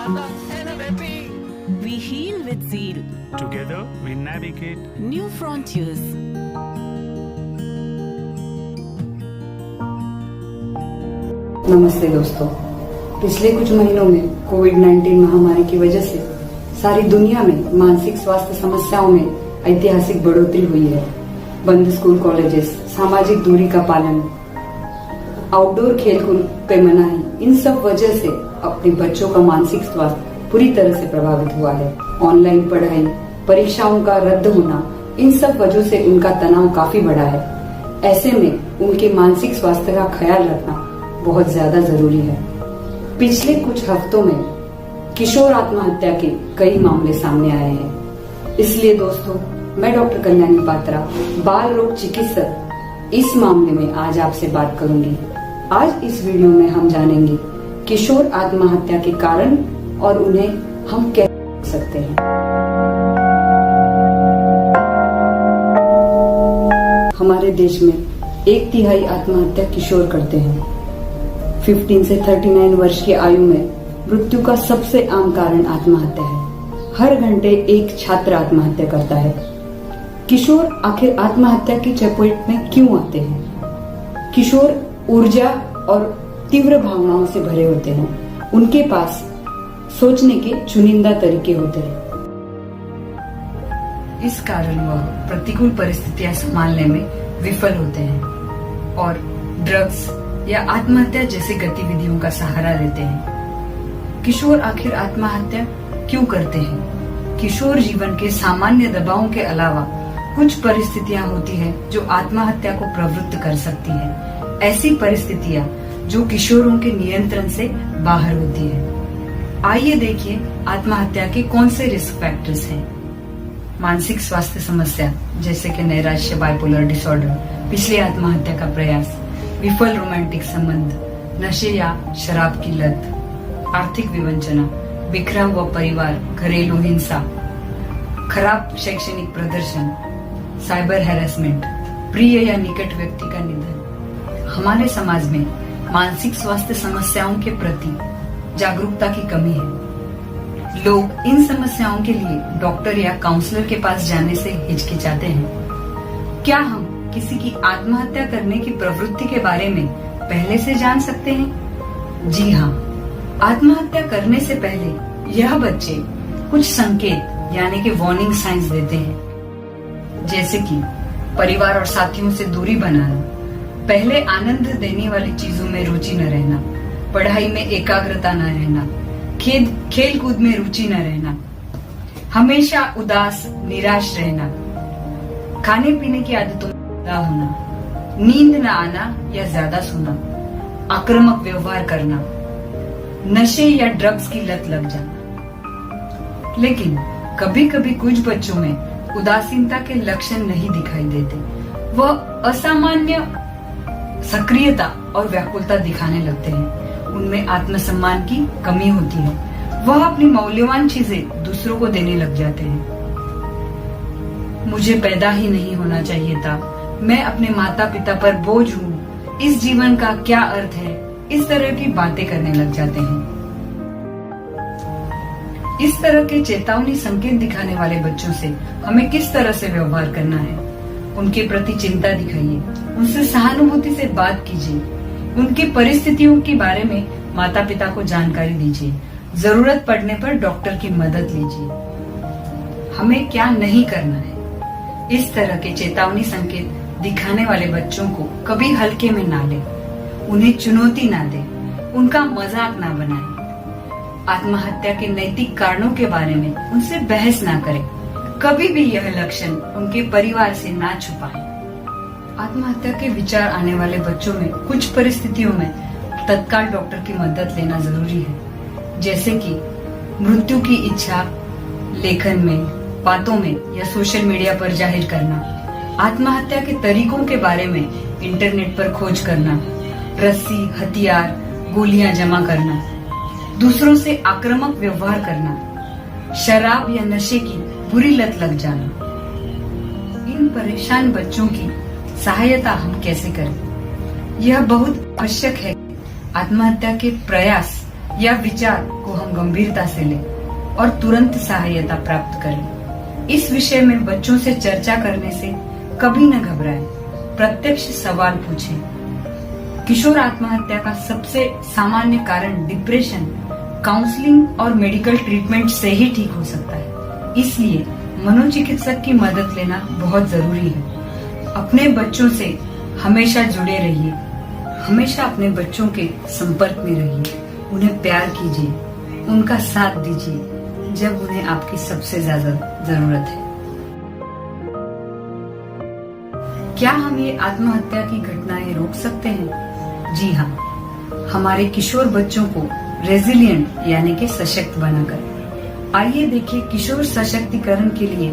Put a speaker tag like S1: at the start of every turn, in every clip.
S1: We heal with zeal.
S2: Together we navigate
S1: New frontiers.
S3: नमस्ते दोस्तों। पिछले कुछ महीनों में कोविड-19 महामारी की वजह से सारी दुनिया में मानसिक स्वास्थ्य समस्याओं में ऐतिहासिक बढ़ोतरी हुई है। बंद स्कूल कॉलेजेस, सामाजिक दूरी का पालन, आउटडोर खेलकूद पे मनाही, इन सब वजह से अपने बच्चों का मानसिक स्वास्थ्य पूरी तरह से प्रभावित हुआ है। ऑनलाइन पढ़ाई, परीक्षाओं का रद्द होना, इन सब वजह से उनका तनाव काफी बढ़ा है। ऐसे में उनके मानसिक स्वास्थ्य का ख्याल रखना बहुत ज्यादा जरूरी है। पिछले कुछ हफ्तों में किशोर आत्महत्या के कई मामले सामने आए हैं। इसलिए दोस्तों, मैं डॉक्टर कल्याणी पात्रा, बाल रोग चिकित्सक, इस मामले में आज आपसे बात करूंगी। आज इस वीडियो में हम जानेंगे किशोर आत्महत्या के कारण और उन्हें हम कैसे रोक सकते हैं। हमारे देश में 1/3 आत्महत्या किशोर करते हैं। 15 से 39 वर्ष की आयु में मृत्यु का सबसे आम कारण आत्महत्या है। हर घंटे एक छात्र आत्महत्या करता है। किशोर आखिर आत्महत्या की चपेट में क्यों आते हैं? किशोर ऊर्जा और तीव्र भावनाओं से भरे होते हैं। उनके पास सोचने के चुनिंदा तरीके होते हैं। इस कारण वह प्रतिकूल परिस्थितियां संभालने में विफल होते हैं और ड्रग्स या आत्महत्या जैसी गतिविधियों का सहारा लेते हैं। किशोर आखिर आत्महत्या क्यों करते हैं? किशोर जीवन के सामान्य दबावों के अलावा कुछ परिस्थितियां होती है जो आत्महत्या को प्रवृत्त कर सकती है। ऐसी परिस्थितियां जो किशोरों के नियंत्रण से बाहर होती है। आइए देखिए आत्महत्या के कौन से रिस्क फैक्टर्स हैं। मानसिक स्वास्थ्य समस्या जैसे कि नैराश्य, बाइपोलर डिसऑर्डर, पिछली आत्महत्या का प्रयास, विफल रोमांटिक संबंध, नशे या शराब की लत, आर्थिक विवंचना, बिखरा हुआ परिवार, घरेलू हिंसा, खराब शैक्षणिक प्रदर्शन, साइबर हैरेसमेंट, प्रिय या निकट व्यक्ति का निधन। हमारे समाज में मानसिक स्वास्थ्य समस्याओं के प्रति जागरूकता की कमी है। लोग इन समस्याओं के लिए डॉक्टर या काउंसलर के पास जाने से हिचकिचाते हैं। क्या हम किसी की आत्महत्या करने की प्रवृत्ति के बारे में पहले से जान सकते हैं? जी हाँ, आत्महत्या करने से पहले यह बच्चे कुछ संकेत यानी कि वार्निंग साइंस देते हैं, जैसे कि परिवार और साथियों से दूरी बनाना, पहले आनंद देने वाली चीजों में रुचि न रहना, पढ़ाई में एकाग्रता न रहना, खेल कूद में रुचि न रहना, हमेशा उदास निराश रहना, खाने पीने की आदतों में बदलाव होना, नींद न आना या ज्यादा सोना, आक्रामक व्यवहार करना, नशे या ड्रग्स की लत लग जाना। लेकिन कभी कभी कुछ बच्चों में उदासीनता के लक्षण नहीं दिखाई देते। वह असामान्य सक्रियता और व्याकुलता दिखाने लगते हैं। उनमें आत्मसम्मान की कमी होती है। वह अपनी मौल्यवान चीजें दूसरों को देने लग जाते हैं। मुझे पैदा ही नहीं होना चाहिए था, मैं अपने माता पिता पर बोझ हूँ, इस जीवन का क्या अर्थ है, इस तरह की बातें करने लग जाते हैं। इस तरह के चेतावनी संकेत दिखाने वाले बच्चों से हमें किस तरह से व्यवहार करना है? उनके प्रति चिंता दिखाइए, उनसे सहानुभूति से बात कीजिए, उनकी परिस्थितियों के बारे में माता पिता को जानकारी दीजिए, जरूरत पड़ने पर डॉक्टर की मदद लीजिए। हमें क्या नहीं करना है? इस तरह के चेतावनी संकेत दिखाने वाले बच्चों को कभी हल्के में ना लें, उन्हें चुनौती ना दें, उनका मजाक ना बनाएं, आत्महत्या के नैतिक कारणों के बारे में उनसे बहस ना करें, कभी भी यह लक्षण उनके परिवार से ना छुपाएं। आत्महत्या के विचार आने वाले बच्चों में कुछ परिस्थितियों में तत्काल डॉक्टर की मदद लेना जरूरी है, जैसे कि मृत्यु की इच्छा लेखन में, बातों में या सोशल मीडिया पर जाहिर करना, आत्महत्या के तरीकों के बारे में इंटरनेट पर खोज करना, रस्सी, हथियार, गोलियां जमा करना, दूसरों से आक्रामक व्यवहार करना, शराब या नशे की बुरी लत लग जाना। इन परेशान बच्चों की सहायता हम कैसे करें? यह बहुत आवश्यक है। आत्महत्या के प्रयास या विचार को हम गंभीरता से लें और तुरंत सहायता प्राप्त करें। इस विषय में बच्चों से चर्चा करने से कभी न घबराएं, प्रत्यक्ष सवाल पूछें। किशोर आत्महत्या का सबसे सामान्य कारण डिप्रेशन काउंसलिंग और मेडिकल ट्रीटमेंट से ही ठीक हो सकता है, इसलिए मनोचिकित्सक की मदद लेना बहुत जरूरी है। अपने बच्चों से हमेशा जुड़े रहिए, हमेशा अपने बच्चों के संपर्क में रहिए, उन्हें प्यार कीजिए, उनका साथ दीजिए जब उन्हें आपकी सबसे ज्यादा जरूरत है। क्या हम ये आत्महत्या की घटनाएं रोक सकते हैं? जी हाँ, हमारे किशोर बच्चों को रेजिलिएंट यानी कि सशक्त बनाकर। आइए देखिए किशोर सशक्तिकरण के लिए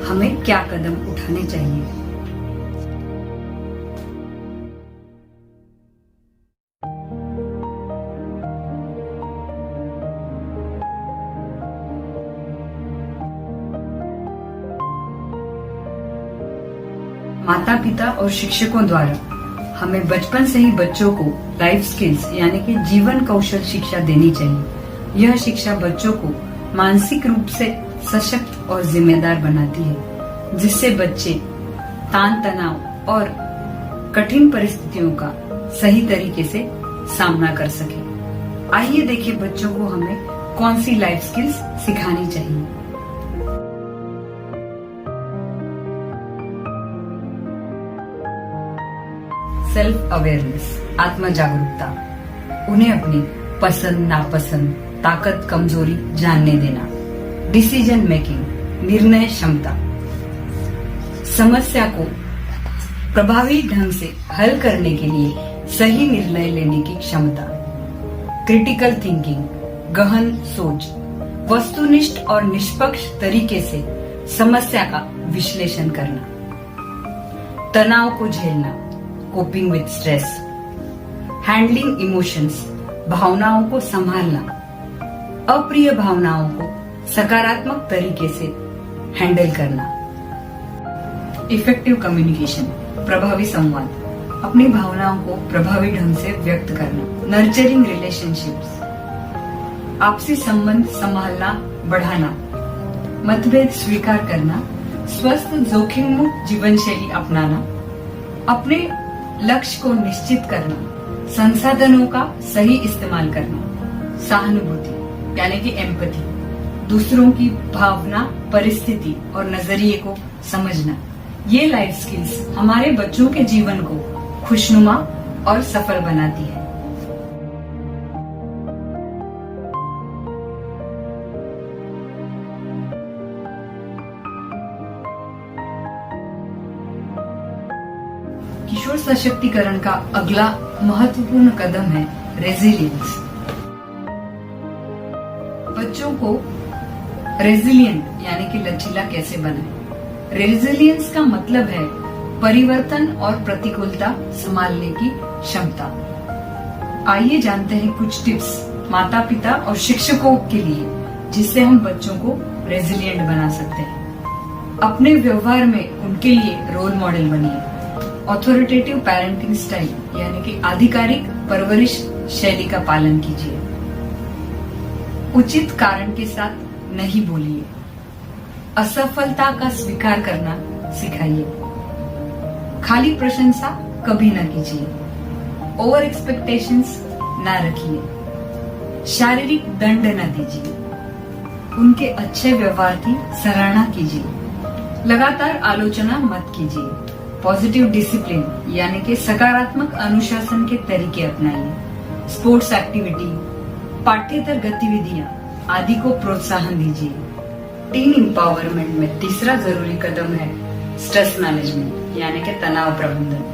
S3: हमें क्या कदम उठाने चाहिए। माता पिता और शिक्षकों द्वारा हमें बचपन से ही बच्चों को लाइफ स्किल्स यानी कि जीवन कौशल शिक्षा देनी चाहिए। यह शिक्षा बच्चों को मानसिक रूप से सशक्त और जिम्मेदार बनाती है, जिससे बच्चे तान तनाव और कठिन परिस्थितियों का सही तरीके से सामना कर सके। आइए देखिए बच्चों को हमें कौन सी लाइफ स्किल्स सिखानी चाहिए। सेल्फ अवेयरनेस, आत्म जागरूकता, उन्हें अपनी पसंद नापसंद, ताकत कमजोरी जानने देना। डिसीजन मेकिंग, निर्णय क्षमता, समस्या को प्रभावी ढंग से हल करने के लिए सही निर्णय लेने की क्षमता। क्रिटिकल थिंकिंग, गहन सोच, वस्तुनिष्ठ और निष्पक्ष तरीके से समस्या का विश्लेषण करना। तनाव को झेलना, coping with stress. Handling emotions, भावनाओं को संभालना, अप्रिय भावनाओं को सकारात्मक तरीके से हैंडल करना। इफेक्टिव कम्युनिकेशन, प्रभावी संवाद, अपनी भावनाओं को प्रभावी ढंग से व्यक्त करना। नर्चरिंग रिलेशनशिप्स, आपसी संबंध संभालना बढ़ाना। मतभेद स्वीकार करना, स्वस्थ जोखिम मुक्त जीवन शैली अपनाना, अपने लक्ष्य को निश्चित करना, संसाधनों का सही इस्तेमाल करना। सहानुभूति यानी कि एम्पैथी, दूसरों की भावना, परिस्थिति और नजरिए को समझना। ये लाइफ स्किल्स हमारे बच्चों के जीवन को खुशनुमा और सफल बनाती है। किशोर सशक्तिकरण का अगला महत्वपूर्ण कदम है रेजिलियंस। बच्चों को रेजिलिएंट यानी कि लचीला कैसे बनाएं? रेजिलियंस का मतलब है परिवर्तन और प्रतिकूलता संभालने की क्षमता। आइए जानते हैं कुछ टिप्स माता पिता और शिक्षकों के लिए, जिससे हम बच्चों को रेजिलिएंट बना सकते हैं। अपने व्यवहार में उनके लिए रोल मॉडल बनिए। ऑथोरिटेटिव पेरेंटिंग स्टाइल यानी कि आधिकारिक परवरिश शैली का पालन कीजिए। उचित कारण के साथ नहीं बोलिए। असफलता का स्वीकार करना सिखाइए। खाली प्रशंसा कभी न कीजिए। ओवर एक्सपेक्टेशंस न रखिए। शारीरिक दंड न दीजिए। उनके अच्छे व्यवहार की सराहना कीजिए। लगातार आलोचना मत कीजिए। पॉजिटिव डिसिप्लिन यानी कि सकारात्मक अनुशासन के तरीके अपनाइए। स्पोर्ट्स एक्टिविटी, पाठ्येतर गतिविधियां आदि को प्रोत्साहन दीजिए। टीन एम्पावरमेंट में तीसरा जरूरी कदम है स्ट्रेस मैनेजमेंट यानी कि तनाव प्रबंधन।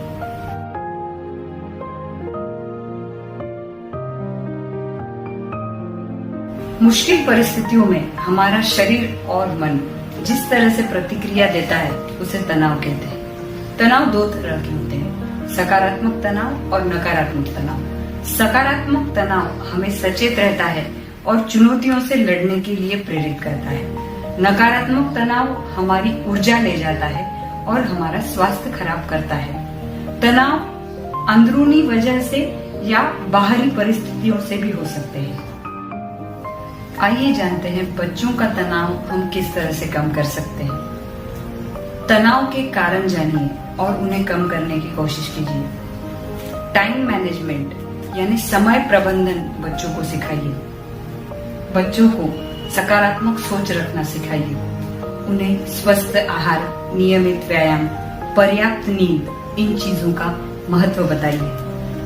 S3: मुश्किल परिस्थितियों में हमारा शरीर और मन जिस तरह से प्रतिक्रिया देता है उसे तनाव कहते हैं। तनाव दो तरह के होते हैं, सकारात्मक तनाव और नकारात्मक तनाव। सकारात्मक तनाव हमें सचेत रहता है और चुनौतियों से लड़ने के लिए प्रेरित करता है। नकारात्मक तनाव हमारी ऊर्जा ले जाता है और हमारा स्वास्थ्य खराब करता है। तनाव अंदरूनी वजह से या बाहरी परिस्थितियों से भी हो सकते हैं। आइए जानते हैं बच्चों का तनाव हम किस तरह से कम कर सकते हैं। तनाव के कारण जानिए और उन्हें कम करने की कोशिश कीजिए। टाइम मैनेजमेंट यानी समय प्रबंधन बच्चों को सिखाइए। बच्चों को सकारात्मक सोच रखना सिखाइए। उन्हें स्वस्थ आहार, नियमित व्यायाम, पर्याप्त नींद, इन चीजों का महत्व बताइए।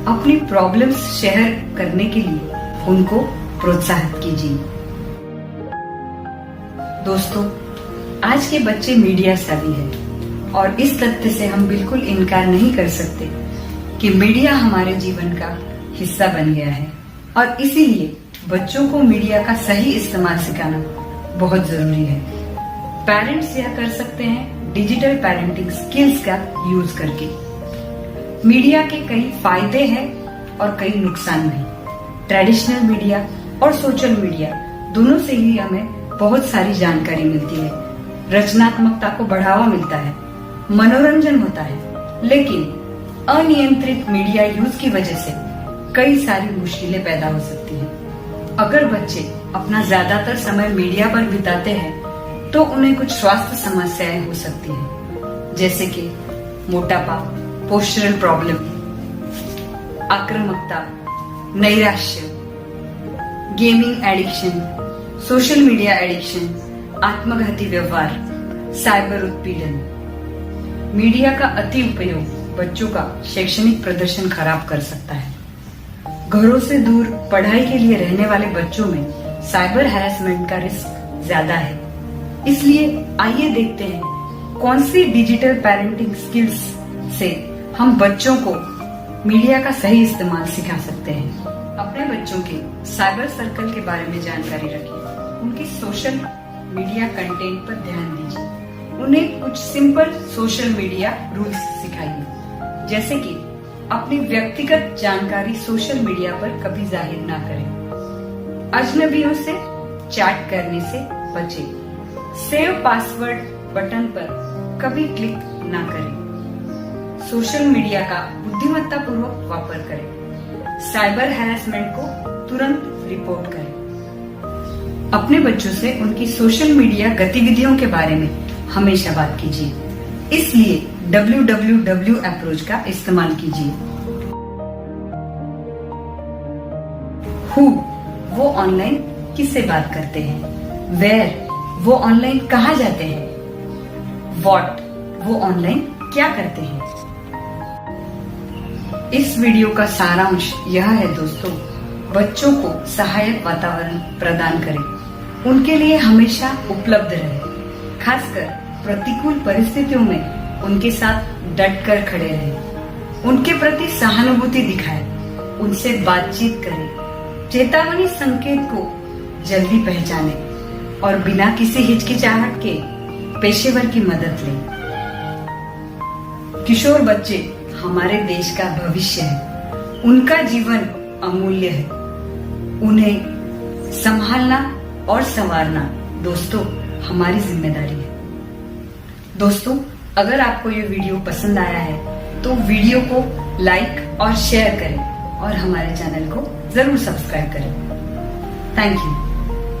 S3: अपनी प्रॉब्लम्स शेयर करने के लिए उनको प्रोत्साहित कीजिए। दोस्तों, आज के बच्चे मीडिया सेवी हैं और इस तथ्य से हम बिल्कुल इनकार नहीं कर सकते कि मीडिया हमारे जीवन का हिस्सा बन गया है और इसीलिए बच्चों को मीडिया का सही इस्तेमाल सिखाना बहुत जरूरी है। पेरेंट्स यह कर सकते हैं डिजिटल पेरेंटिंग स्किल्स का यूज करके। मीडिया के कई फायदे हैं और कई नुकसान भी। ट्रेडिशनल मीडिया और सोशल मीडिया दोनों से ही हमें बहुत सारी जानकारी मिलती है, रचनात्मकता को बढ़ावा मिलता है, मनोरंजन होता है, लेकिन अनियंत्रित मीडिया यूज की वजह से कई सारी मुश्किलें पैदा हो सकती हैं। अगर बच्चे अपना ज्यादातर समय मीडिया पर बिताते हैं तो उन्हें कुछ स्वास्थ्य समस्याएं हो सकती हैं, जैसे कि मोटापा, पोस्चरल प्रॉब्लम, आक्रामकता, नैराश्य, gaming addiction, social media addiction, आत्मघाती व्यवहार, साइबर उत्पीड़न। मीडिया का अति उपयोग बच्चों का शैक्षणिक प्रदर्शन खराब कर सकता है। घरों से दूर पढ़ाई के लिए रहने वाले बच्चों में साइबर हैरेसमेंट का रिस्क ज्यादा है। इसलिए आइए देखते हैं कौन सी डिजिटल पेरेंटिंग स्किल्स से हम बच्चों को मीडिया का सही इस्तेमाल सिखा सकते हैं। अपने बच्चों के साइबर सर्कल के बारे में जानकारी रखिए। उनकी सोशल मीडिया कंटेंट पर ध्यान दीजिए। उन्हें कुछ सिंपल सोशल मीडिया रूल्स सिखाइए, जैसे कि अपनी व्यक्तिगत जानकारी सोशल मीडिया पर कभी जाहिर ना करें। अजनबियों से चैट करने से बचें। सेव पासवर्ड बटन पर कभी क्लिक ना करें। सोशल मीडिया का बुद्धिमत्तापूर्वक वापर करें। साइबर हैरेसमेंट को तुरंत रिपोर्ट करें। अपने बच्चों से उनकी सोशल मीडिया गतिविधियों के बारे में हमेशा बात कीजिए। इसलिए WWW अप्रोच का इस्तेमाल कीजिए। हु वो ऑनलाइन किससे बात करते हैं। वेयर वो ऑनलाइन कहाँ जाते हैं। व्हाट वो ऑनलाइन क्या करते हैं। इस वीडियो का सारांश यह है दोस्तों, बच्चों को सहायक वातावरण प्रदान करें। उनके लिए हमेशा उपलब्ध रहे। खासकर प्रतिकूल परिस्थितियों में उनके साथ डटकर खड़े रहें। उनके प्रति सहानुभूति दिखाएं। उनसे बातचीत करें। चेतावनी संकेत को जल्दी पहचानें और बिना किसी हिचकिचाहट के पेशेवर की मदद लें। किशोर बच्चे हमारे देश का भविष्य है। उनका जीवन अमूल्य है। उन्हें संभालना और संवारना दोस्तों हमारी जिम्मेदारी है। दोस्तों, अगर आपको ये वीडियो पसंद आया है तो वीडियो को लाइक और शेयर करें और हमारे चैनल को जरूर सब्सक्राइब करें। Thank you.